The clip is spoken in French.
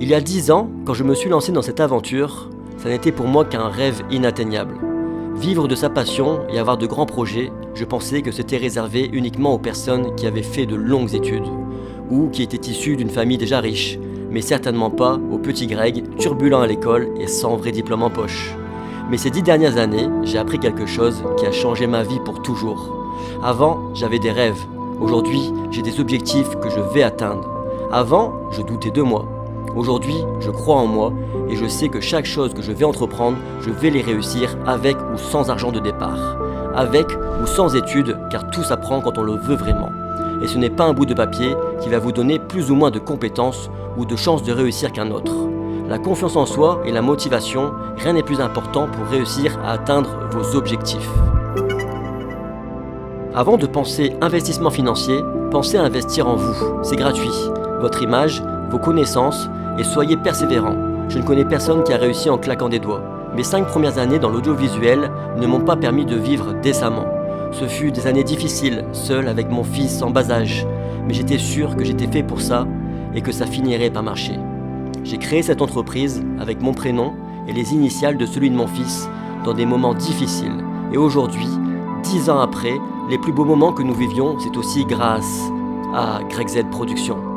Il y a 10 ans, quand je me suis lancé dans cette aventure, ça n'était pour moi qu'un rêve inatteignable. Vivre de sa passion et avoir de grands projets, je pensais que c'était réservé uniquement aux personnes qui avaient fait de longues études, ou qui étaient issues d'une famille déjà riche, mais certainement pas au petit Greg, turbulent à l'école et sans vrai diplôme en poche. Mais ces 10 dernières années, j'ai appris quelque chose qui a changé ma vie pour toujours. Avant, j'avais des rêves. Aujourd'hui, j'ai des objectifs que je vais atteindre. Avant, je doutais de moi. Aujourd'hui, je crois en moi et je sais que chaque chose que je vais entreprendre, je vais les réussir avec ou sans argent de départ. Avec ou sans études, car tout s'apprend quand on le veut vraiment. Et ce n'est pas un bout de papier qui va vous donner plus ou moins de compétences ou de chances de réussir qu'un autre. La confiance en soi et la motivation, rien n'est plus important pour réussir à atteindre vos objectifs. Avant de penser investissement financier, pensez à investir en vous. C'est gratuit. Votre image, vos connaissances et soyez persévérants. Je ne connais personne qui a réussi en claquant des doigts. Mes 5 premières années dans l'audiovisuel ne m'ont pas permis de vivre décemment. Ce fut des années difficiles, seul avec mon fils en bas âge. Mais j'étais sûr que j'étais fait pour ça et que ça finirait par marcher. J'ai créé cette entreprise avec mon prénom et les initiales de celui de mon fils dans des moments difficiles. Et aujourd'hui, 10 ans après, les plus beaux moments que nous vivions, c'est aussi grâce à Greg Z Productions.